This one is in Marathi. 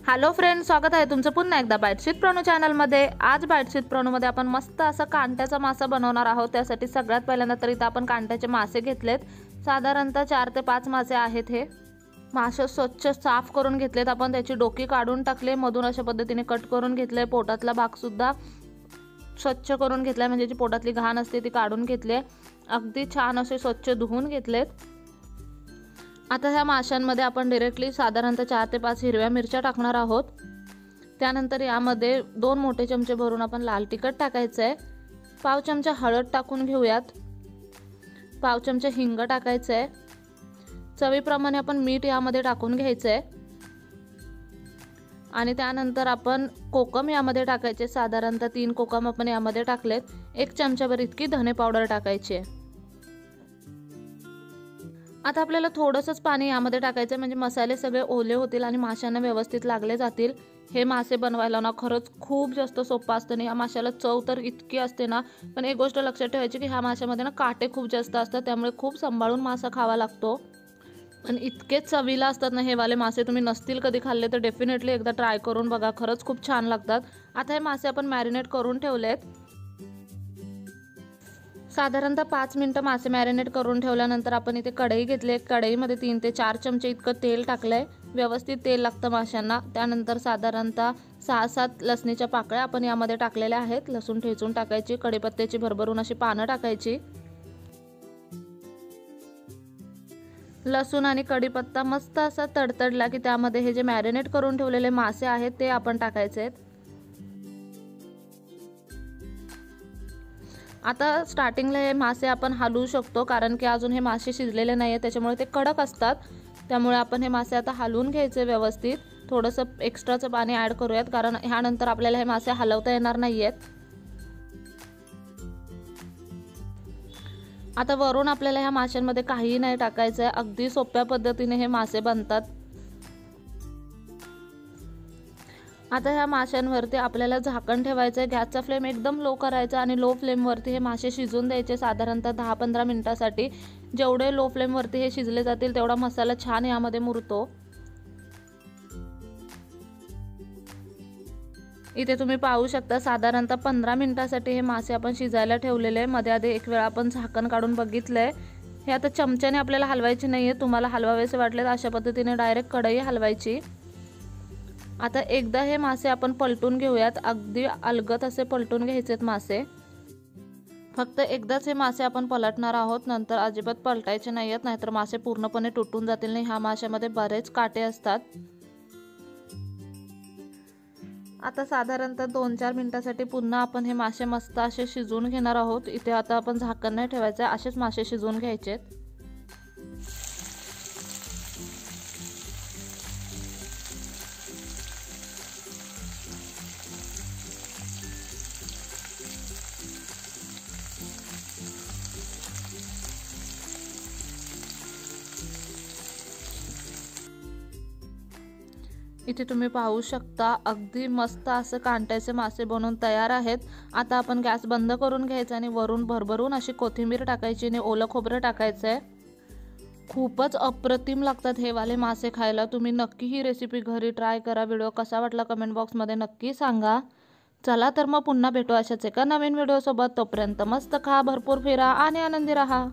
हॅलो फ्रेंड्स, स्वागत आहे तुमचं पुन्हा एकदा बाईटशीत प्रणू चॅनलमध्ये। आज बाईटशीत प्रणूमध्ये आपण मस्त असा कांट्याचा मासा बनवणार आहोत। त्यासाठी सगळ्यात पहिल्यांदा तर इथं आपण कांट्याचे मासे घेतलेत। साधारणतः 4 ते 5 मासे आहेत। हे मासे स्वच्छ साफ करून घेतलेत आपण, त्याची डोकी काढून टाकले, मधून अशा पद्धतीने कट करून घेतले। पोटातला भाग सुद्धा स्वच्छ करून घेतला, म्हणजे जी पोटातली घाण असते ती काढून घेतली। अगदी छान असे स्वच्छ धुवून घेतलेत। आता ह्या माशांमध्ये आपण डायरेक्टली साधारणतः 4 ते 5 हिरव्या मिरच्या टाकणार आहोत। त्यानंतर यामध्ये 2 मोठे चमचे भरून आपण लाल तिखट टाकायचं आहे। पाव चमचा हळद टाकून घेऊयात। पाव चमचा हिंग टाकायचं आहे। चवीप्रमाणे आपण मीठ यामध्ये टाकून घ्यायचं आहे। आणि त्यानंतर आपण कोकम यामध्ये टाकायचे। साधारणतः 3 कोकम आपण यामध्ये टाकलेत। 1 चमचाभर इतकी धने पावडर टाकायची आहे। आता आपल्याला थोडंसंच पाणी यामध्ये टाकायचं, म्हणजे मसाले सगळे ओले होतील आणि माशांना व्यवस्थित लागले जातील। हे मासे बनवायला ना खरंच खूप जास्त सोपं असतं। या माशाला चव तर इतकी असते ना, पण एक गोष्ट लक्षात ठेवायची की ह्या माशामध्ये ना काटे खूप जास्त असतात, त्यामुळे खूप सांभाळून मासा खावा लागतो। पण इतके चवीला असतात ना हे वाले मासे, तुम्ही नसतील कधी खाल्ले तर डेफिनेटली एकदा ट्राय करून बघा, खरंच खूप छान लागतात। आता हे मासे आपण मॅरिनेट करून ठेवलेत। साधारणतः 5 मिनिटं मासे मॅरिनेट करून ठेवल्यानंतर आपण इथे कढई घेतली। कढईमध्ये 3 ते 4 चमचे इतकं तेल टाकलंय। व्यवस्थित तेल लागतं माशांना। त्यानंतर साधारणतः 6-7 लसणीच्या पाकळ्या आपण यामध्ये टाकलेल्या आहेत। लसूण ठेचून टाकायची, कढीपत्त्याची भरभरून अशी पानं टाकायची। लसूण आणि कढीपत्ता मस्त असा तडतडला की त्यामध्ये हे जे मॅरिनेट करून ठेवलेले मासे आहेत ते आपण टाकायचे आहेत। आता स्टार्टिंगला हे मासे आपण हलवू शकतो, कारण की अजून हे मासे शिजलेले नाही आहेत, त्याच्यामुळे ते कडक असतात। त्यामुळे आपण हे मासे आता हलवून घ्यायचे व्यवस्थित। थोडंसं एक्स्ट्राचं पाणी ॲड करूयात, कारण ह्यानंतर आपल्याला हे मासे हलवता येणार नाही आहेत। आता वरून आपल्याला ह्या माशांमध्ये काहीही नाही टाकायचं आहे। अगदी सोप्या पद्धतीने हे मासे बनतात। आता ह्या माशांवरती आपल्याला झाकण ठेवायचं आहे। गॅसचा फ्लेम एकदम लो करायचा आणि लो फ्लेमवरती हे मासे शिजून द्यायचे साधारणतः 10-15 मिनिटासाठी। जेवढे लो फ्लेमवरती हे शिजले जातील तेवढा मसाला छान यामध्ये मुरतो। इथे तुम्ही पाहू शकता साधारणतः 15 मिनिटासाठी हे मासे आपण शिजायला ठेवलेले आहे। मध्ये आधी एक वेळा आपण झाकण काढून बघितलंय। हे आता चमच्याने आपल्याला हलवायचे नाहीये, तुम्हाला हलवावेसे वाटले तर अशा पद्धतीने डायरेक्ट कढई हलवायची। आता एकदा हे मासे आपण पलटून घेऊयात। अगदी अलगद असे पलटून घ्यायचेत मासे। फक्त एकदाच हे मासे आपण पलटणार आहोत, नंतर अजिबात पलटायचे नाहीयेत, नाहीतर मासे पूर्णपणे तुटून जातील नाही। ह्या माशामध्ये बरेच काटे असतात। आता साधारणतः 2-4 मिनिटासाठी पुन्हा आपण हे मासे मस्त असे शिजवून घेणार आहोत। इथे आता आपण झाकण नाही ठेवायचं, असेच मासे शिजवून घ्यायचेत। इथे तुम्ही पाहू शकता अगदी मस्त असं कांट्याचे मासे बनवून तयार आहेत। आता आपण गॅस बंद करून घ्यायचा आणि वरून भरभरून अशी कोथिंबीर टाकायची आणि ओलं खोबरं टाकायचं आहे। खूपच अप्रतिम लागतात हे वाले मासे खायला। तुम्ही नक्की ही रेसिपी घरी ट्राय करा। व्हिडिओ कसा वाटला कमेंट बॉक्समध्ये नक्की सांगा। चला तर मग पुन्हा भेटू अशाच एका नवीन व्हिडिओसोबत। तोपर्यंत मस्त खा, भरपूर फिरा आणि आनंदी राहा।